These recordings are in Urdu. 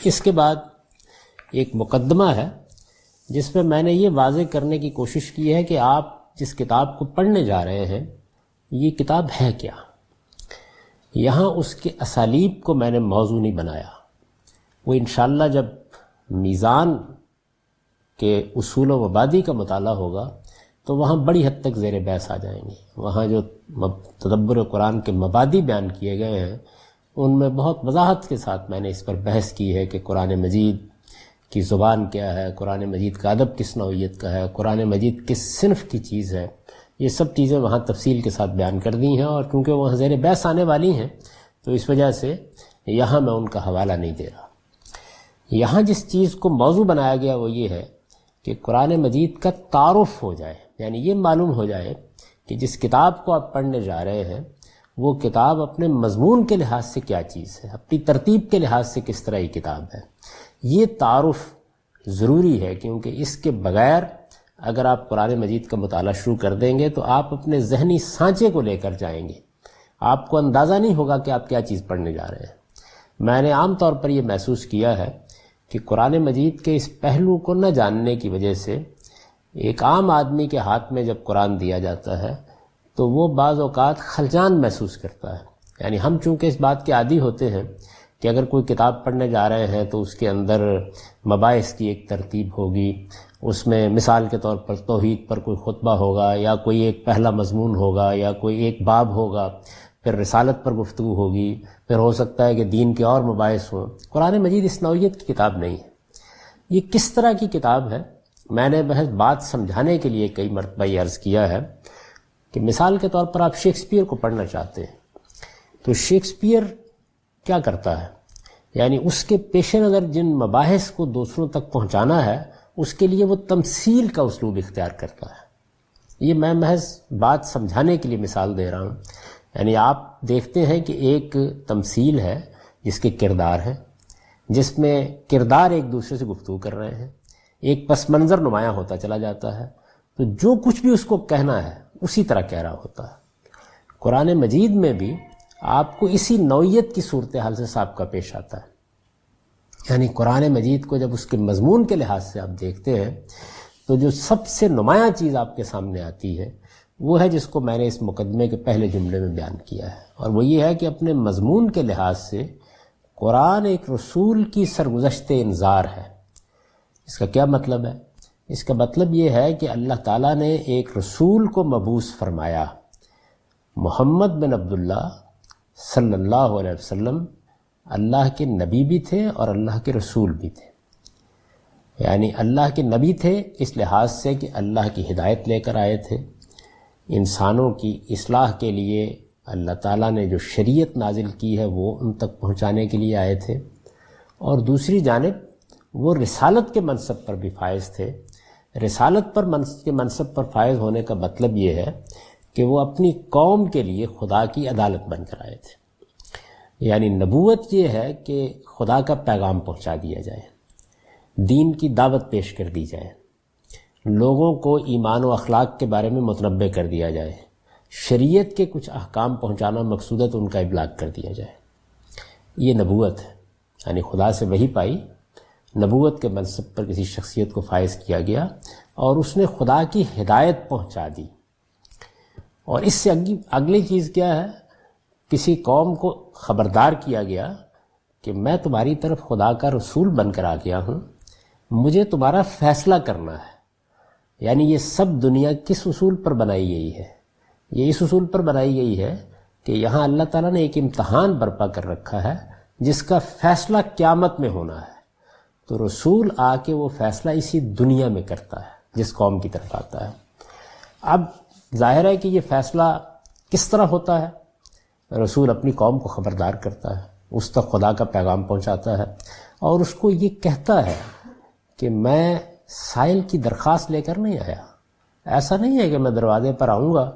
اس کے بعد ایک مقدمہ ہے جس میں میں نے یہ واضح کرنے کی کوشش کی ہے کہ آپ جس کتاب کو پڑھنے جا رہے ہیں یہ کتاب ہے کیا. یہاں اس کے اسالیب کو میں نے موضوع نہیں بنایا. وہ انشاءاللہ جب میزان کے اصول و مبادی کا مطالعہ ہوگا تو وہاں بڑی حد تک زیر بحث آ جائیں گے. وہاں جو تدبر قرآن کے مبادی بیان کیے گئے ہیں ان میں بہت وضاحت کے ساتھ میں نے اس پر بحث کی ہے کہ قرآن مجید کی زبان کیا ہے، قرآن مجید کا ادب کس نوعیت کا ہے، قرآن مجید کس صنف کی چیز ہے. یہ سب چیزیں وہاں تفصیل کے ساتھ بیان کر دی ہیں، اور کیونکہ وہاں زیر بحث آنے والی ہیں تو اس وجہ سے یہاں میں ان کا حوالہ نہیں دے رہا. یہاں جس چیز کو موضوع بنایا گیا وہ یہ ہے کہ قرآن مجید کا تعارف ہو جائے، یعنی یہ معلوم ہو جائے کہ جس کتاب کو آپ پڑھنے جا رہے ہیں وہ کتاب اپنے مضمون کے لحاظ سے کیا چیز ہے، اپنی ترتیب کے لحاظ سے کس طرح یہ کتاب ہے. یہ تعارف ضروری ہے، کیونکہ اس کے بغیر اگر آپ قرآن مجید کا مطالعہ شروع کر دیں گے تو آپ اپنے ذہنی سانچے کو لے کر جائیں گے، آپ کو اندازہ نہیں ہوگا کہ آپ کیا چیز پڑھنے جا رہے ہیں. میں نے عام طور پر یہ محسوس کیا ہے کہ قرآن مجید کے اس پہلو کو نہ جاننے کی وجہ سے ایک عام آدمی کے ہاتھ میں جب قرآن دیا جاتا ہے تو وہ بعض اوقات خلجان محسوس کرتا ہے. یعنی ہم چونکہ اس بات کے عادی ہوتے ہیں کہ اگر کوئی کتاب پڑھنے جا رہے ہیں تو اس کے اندر مباحث کی ایک ترتیب ہوگی، اس میں مثال کے طور پر توحید پر کوئی خطبہ ہوگا، یا کوئی ایک پہلا مضمون ہوگا، یا کوئی ایک باب ہوگا، پھر رسالت پر گفتگو ہوگی، پھر ہو سکتا ہے کہ دین کے اور مباحث ہوں. قرآن مجید اس نوعیت کی کتاب نہیں ہے. یہ کس طرح کی کتاب ہے؟ میں نے بحث بات سمجھانے کے لیے کئی مرتبہ یہ عرض کیا ہے کہ مثال کے طور پر آپ شیکسپیئر کو پڑھنا چاہتے ہیں تو شیکسپیئر کیا کرتا ہے؟ یعنی اس کے پیش نظر جن مباحث کو دوسروں تک پہنچانا ہے اس کے لیے وہ تمثیل کا اسلوب اختیار کرتا ہے. یہ میں محض بات سمجھانے کے لیے مثال دے رہا ہوں. یعنی آپ دیکھتے ہیں کہ ایک تمثیل ہے جس کے کردار ہیں، جس میں کردار ایک دوسرے سے گفتگو کر رہے ہیں، ایک پس منظر نمایاں ہوتا چلا جاتا ہے، تو جو کچھ بھی اس کو کہنا ہے اسی طرح کہہ رہا ہوتا ہے. قرآن مجید میں بھی آپ کو اسی نوعیت کی صورتحال سے سابقہ پیش آتا ہے. یعنی قرآن مجید کو جب اس کے مضمون کے لحاظ سے آپ دیکھتے ہیں تو جو سب سے نمایاں چیز آپ کے سامنے آتی ہے وہ ہے جس کو میں نے اس مقدمے کے پہلے جملے میں بیان کیا ہے، اور وہ یہ ہے کہ اپنے مضمون کے لحاظ سے قرآن ایک رسول کی سرگزشت انذار ہے. اس کا کیا مطلب ہے؟ اس کا مطلب یہ ہے کہ اللہ تعالیٰ نے ایک رسول کو مبعوث فرمایا. محمد بن عبداللہ صلی اللہ علیہ وسلم اللہ کے نبی بھی تھے اور اللہ کے رسول بھی تھے. یعنی اللہ کے نبی تھے اس لحاظ سے کہ اللہ کی ہدایت لے کر آئے تھے، انسانوں کی اصلاح کے لیے اللہ تعالیٰ نے جو شریعت نازل کی ہے وہ ان تک پہنچانے کے لیے آئے تھے، اور دوسری جانب وہ رسالت کے منصب پر بھی فائز تھے. رسالت کے منصب پر فائز ہونے کا مطلب یہ ہے کہ وہ اپنی قوم کے لیے خدا کی عدالت بن کر آئے تھے. یعنی نبوت یہ ہے کہ خدا کا پیغام پہنچا دیا جائے، دین کی دعوت پیش کر دی جائے، لوگوں کو ایمان و اخلاق کے بارے میں متنبہ کر دیا جائے، شریعت کے کچھ احکام پہنچانا مقصود ہے تو ان کا ابلاغ کر دیا جائے. یہ نبوت ہے. یعنی خدا سے وحی پائی، نبوت کے منصب پر کسی شخصیت کو فائز کیا گیا اور اس نے خدا کی ہدایت پہنچا دی. اور اس سے اگلی چیز کیا ہے؟ کسی قوم کو خبردار کیا گیا کہ میں تمہاری طرف خدا کا رسول بن کر آ گیا ہوں، مجھے تمہارا فیصلہ کرنا ہے. یعنی یہ سب دنیا کس اصول پر بنائی گئی ہے؟ یہ اس اصول پر بنائی گئی ہے کہ یہاں اللہ تعالیٰ نے ایک امتحان برپا کر رکھا ہے جس کا فیصلہ قیامت میں ہونا ہے، تو رسول آ کے وہ فیصلہ اسی دنیا میں کرتا ہے جس قوم کی طرف آتا ہے. اب ظاہر ہے کہ یہ فیصلہ کس طرح ہوتا ہے؟ رسول اپنی قوم کو خبردار کرتا ہے، اس تک خدا کا پیغام پہنچاتا ہے، اور اس کو یہ کہتا ہے کہ میں سائل کی درخواست لے کر نہیں آیا. ایسا نہیں ہے کہ میں دروازے پر آؤں گا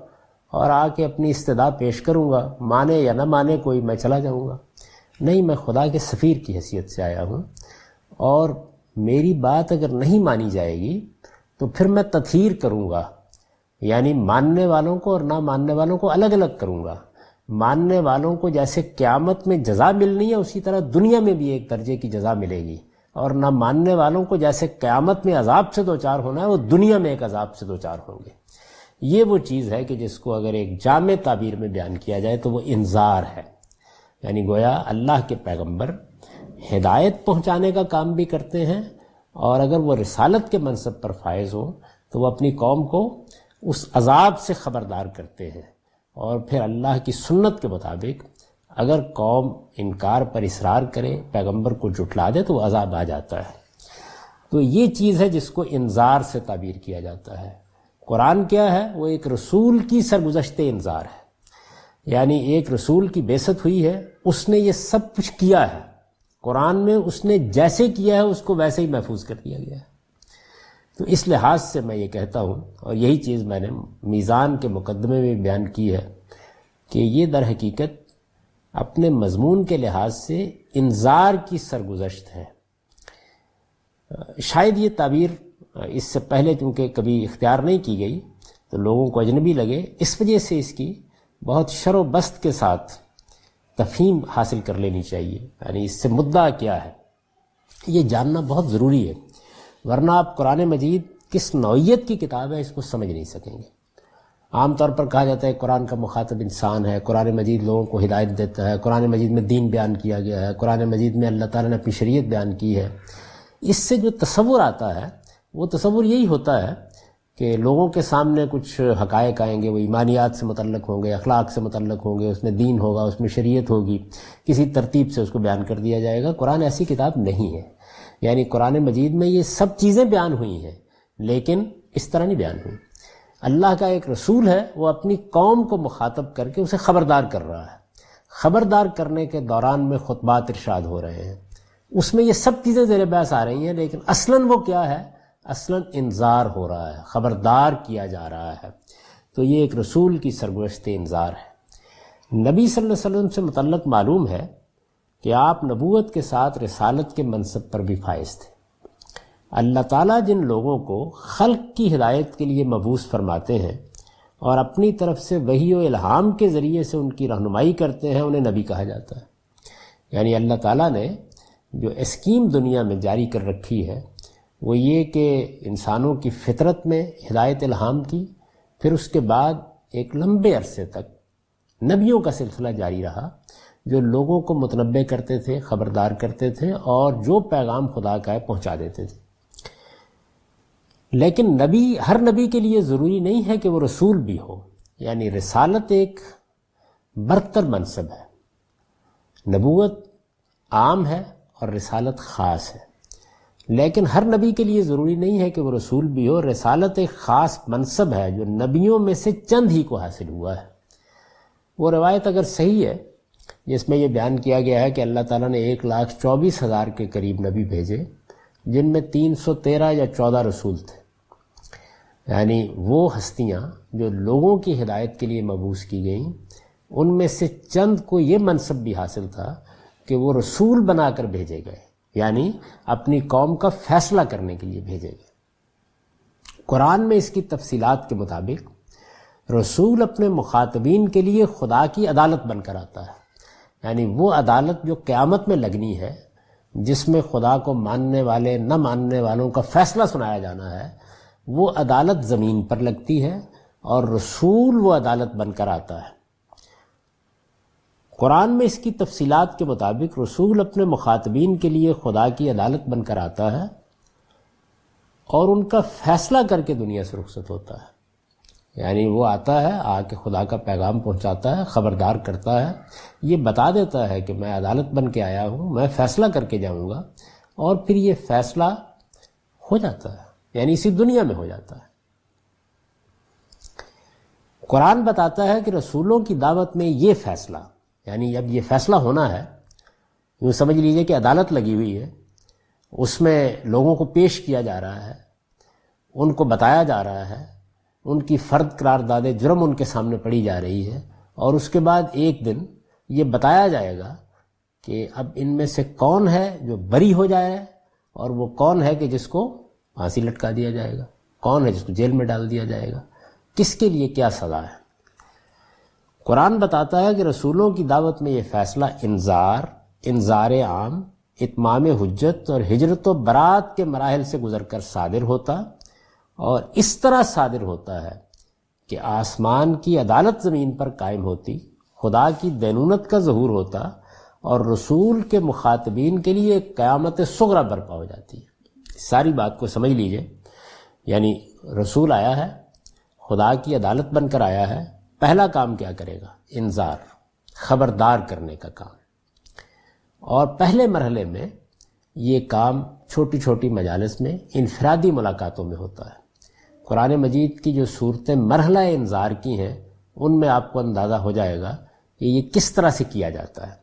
اور آ کے اپنی استدعا پیش کروں گا، مانے یا نہ مانے کوئی، میں چلا جاؤں گا. نہیں، میں خدا کے سفیر کی حیثیت سے آیا ہوں، اور میری بات اگر نہیں مانی جائے گی تو پھر میں تطہیر کروں گا. یعنی ماننے والوں کو اور نہ ماننے والوں کو الگ الگ کروں گا. ماننے والوں کو جیسے قیامت میں جزا ملنی ہے اسی طرح دنیا میں بھی ایک درجے کی جزا ملے گی، اور نہ ماننے والوں کو جیسے قیامت میں عذاب سے دوچار ہونا ہے وہ دنیا میں ایک عذاب سے دوچار ہوں گے۔ یہ وہ چیز ہے کہ جس کو اگر ایک جامع تعبیر میں بیان کیا جائے تو وہ انذار ہے، یعنی گویا اللہ کے پیغمبر ہدایت پہنچانے کا کام بھی کرتے ہیں، اور اگر وہ رسالت کے منصب پر فائز ہوں تو وہ اپنی قوم کو اس عذاب سے خبردار کرتے ہیں، اور پھر اللہ کی سنت کے مطابق اگر قوم انکار پر اصرار کرے، پیغمبر کو جھٹلا دے تو وہ عذاب آ جاتا ہے۔ تو یہ چیز ہے جس کو انذار سے تعبیر کیا جاتا ہے۔ قرآن کیا ہے؟ وہ ایک رسول کی سرگزشت انذار ہے، یعنی ایک رسول کی بعثت ہوئی ہے، اس نے یہ سب کچھ کیا ہے، قرآن میں اس نے جیسے کیا ہے اس کو ویسے ہی محفوظ کر دیا گیا ہے۔ تو اس لحاظ سے میں یہ کہتا ہوں، اور یہی چیز میں نے میزان کے مقدمے میں بیان کی ہے، کہ یہ در حقیقت اپنے مضمون کے لحاظ سے انذار کی سرگزشت ہے۔ شاید یہ تعبیر اس سے پہلے چونکہ کبھی اختیار نہیں کی گئی تو لوگوں کو اجنبی لگے، اس وجہ سے اس کی بہت شر و بست کے ساتھ تفہیم حاصل کر لینی چاہیے، یعنی اس سے مدعا کیا ہے یہ جاننا بہت ضروری ہے، ورنہ آپ قرآن مجید کس نوعیت کی کتاب ہے اس کو سمجھ نہیں سکیں گے۔ عام طور پر کہا جاتا ہے قرآن کا مخاطب انسان ہے، قرآن مجید لوگوں کو ہدایت دیتا ہے، قرآن مجید میں دین بیان کیا گیا ہے، قرآن مجید میں اللہ تعالیٰ نے اپنی شریعت بیان کی ہے۔ اس سے جو تصور آتا ہے وہ تصور یہی ہوتا ہے کہ لوگوں کے سامنے کچھ حقائق آئیں گے، وہ ایمانیات سے متعلق ہوں گے، اخلاق سے متعلق ہوں گے، اس میں دین ہوگا، اس میں شریعت ہوگی، کسی ترتیب سے اس کو بیان کر دیا جائے گا۔ قرآن ایسی کتاب نہیں ہے، یعنی قرآن مجید میں یہ سب چیزیں بیان ہوئی ہیں لیکن اس طرح نہیں بیان ہوئی۔ اللہ کا ایک رسول ہے، وہ اپنی قوم کو مخاطب کر کے اسے خبردار کر رہا ہے، خبردار کرنے کے دوران میں خطبات ارشاد ہو رہے ہیں، اس میں یہ سب چیزیں زیر بحث آ رہی ہیں، لیکن اصلاً وہ کیا ہے؟ اصلاً انذار ہو رہا ہے، خبردار کیا جا رہا ہے۔ تو یہ ایک رسول کی سرگزشت انذار ہے۔ نبی صلی اللہ علیہ وسلم سے متعلق معلوم ہے کہ آپ نبوت کے ساتھ رسالت کے منصب پر بھی فائز تھے۔ اللہ تعالیٰ جن لوگوں کو خلق کی ہدایت کے لیے مبعوث فرماتے ہیں اور اپنی طرف سے وحی و الہام کے ذریعے سے ان کی رہنمائی کرتے ہیں، انہیں نبی کہا جاتا ہے۔ یعنی اللہ تعالیٰ نے جو اسکیم دنیا میں جاری کر رکھی ہے وہ یہ کہ انسانوں کی فطرت میں ہدایت الہام کی، پھر اس کے بعد ایک لمبے عرصے تک نبیوں کا سلسلہ جاری رہا جو لوگوں کو متنبع کرتے تھے، خبردار کرتے تھے، اور جو پیغام خدا کا ہے پہنچا دیتے تھے۔ لیکن ہر نبی کے لیے ضروری نہیں ہے کہ وہ رسول بھی ہو، یعنی رسالت ایک برتر منصب ہے، نبوت عام ہے اور رسالت خاص ہے، لیکن ہر نبی کے لیے ضروری نہیں ہے کہ وہ رسول بھی ہو۔ رسالت ایک خاص منصب ہے جو نبیوں میں سے چند ہی کو حاصل ہوا ہے۔ وہ روایت اگر صحیح ہے جس میں یہ بیان کیا گیا ہے کہ اللہ تعالیٰ نے 1,24,000 کے قریب نبی بھیجے، جن میں 313 یا 14 رسول تھے، یعنی وہ ہستیاں جو لوگوں کی ہدایت کے لیے مبعوث کی گئیں، ان میں سے چند کو یہ منصب بھی حاصل تھا کہ وہ رسول بنا کر بھیجے گئے، یعنی اپنی قوم کا فیصلہ کرنے کے لیے بھیجے گئے۔ قرآن میں اس کی تفصیلات کے مطابق رسول اپنے مخاطبین کے لیے خدا کی عدالت بن کر آتا ہے، یعنی وہ عدالت جو قیامت میں لگنی ہے، جس میں خدا کو ماننے والے نہ ماننے والوں کا فیصلہ سنایا جانا ہے، وہ عدالت زمین پر لگتی ہے اور رسول وہ عدالت بن کر آتا ہے۔ قرآن میں اس کی تفصیلات کے مطابق رسول اپنے مخاطبین کے لیے خدا کی عدالت بن کر آتا ہے اور ان کا فیصلہ کر کے دنیا سے رخصت ہوتا ہے، یعنی وہ آتا ہے، آ کے خدا کا پیغام پہنچاتا ہے، خبردار کرتا ہے، یہ بتا دیتا ہے کہ میں عدالت بن کے آیا ہوں، میں فیصلہ کر کے جاؤں گا، اور پھر یہ فیصلہ ہو جاتا ہے، یعنی اسی دنیا میں ہو جاتا ہے۔ قرآن بتاتا ہے کہ رسولوں کی دعوت میں یہ فیصلہ، یعنی اب یہ فیصلہ ہونا ہے، یوں سمجھ لیجئے کہ عدالت لگی ہوئی ہے، اس میں لوگوں کو پیش کیا جا رہا ہے، ان کو بتایا جا رہا ہے، ان کی فرد قرار داد جرم ان کے سامنے پڑی جا رہی ہے، اور اس کے بعد ایک دن یہ بتایا جائے گا کہ اب ان میں سے کون ہے جو بری ہو جائے اور وہ کون ہے کہ جس کو پھانسی لٹکا دیا جائے گا، کون ہے جس کو جیل میں ڈال دیا جائے گا، کس کے لیے کیا سزا ہے۔ قرآن بتاتا ہے کہ رسولوں کی دعوت میں یہ فیصلہ انذار عام، اتمام حجت اور ہجرت و برات کے مراحل سے گزر کر صادر ہوتا، اور اس طرح صادر ہوتا ہے کہ آسمان کی عدالت زمین پر قائم ہوتی، خدا کی دینونت کا ظہور ہوتا، اور رسول کے مخاطبین کے لیے ایک قیامت صغریٰ برپا ہو جاتی ہے۔ ساری بات کو سمجھ لیجئے، یعنی رسول آیا ہے، خدا کی عدالت بن کر آیا ہے، پہلا کام کیا کرے گا؟ انذار، خبردار کرنے کا کام۔ اور پہلے مرحلے میں یہ کام چھوٹی چھوٹی مجالس میں، انفرادی ملاقاتوں میں ہوتا ہے۔ قرآن مجید کی جو صورتیں مرحلہ انذار کی ہیں، ان میں آپ کو اندازہ ہو جائے گا کہ یہ کس طرح سے کیا جاتا ہے۔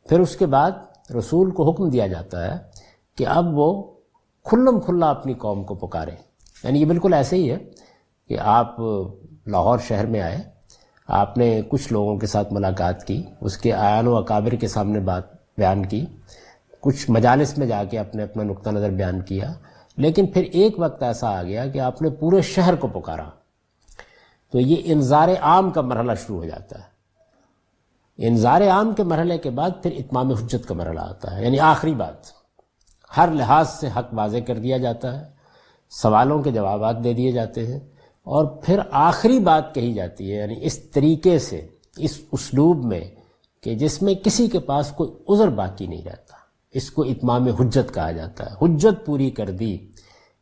پھر اس کے بعد رسول کو حکم دیا جاتا ہے کہ اب وہ کھلم کھلا اپنی قوم کو پکارے۔ یعنی یہ بالکل ایسے ہی ہے کہ آپ لاہور شہر میں آئے، آپ نے کچھ لوگوں کے ساتھ ملاقات کی، اس کے اعیان و اکابر کے سامنے بات بیان کی، کچھ مجالس میں جا کے اپنا نقطہ نظر بیان کیا، لیکن پھر ایک وقت ایسا آ گیا کہ آپ نے پورے شہر کو پکارا، تو یہ انذار عام کا مرحلہ شروع ہو جاتا ہے۔ انذار عام کے مرحلے کے بعد پھر اتمام حجت کا مرحلہ آتا ہے، یعنی آخری بات، ہر لحاظ سے حق واضح کر دیا جاتا ہے، سوالوں کے جوابات دے دیے جاتے ہیں، اور پھر آخری بات کہی جاتی ہے، یعنی اس طریقے سے، اس اسلوب میں کہ جس میں کسی کے پاس کوئی عذر باقی نہیں رہتا۔ اس کو اتمام حجت کہا جاتا ہے۔ حجت پوری کر دی،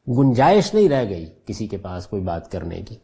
گنجائش نہیں رہ گئی کسی کے پاس کوئی بات کرنے کی۔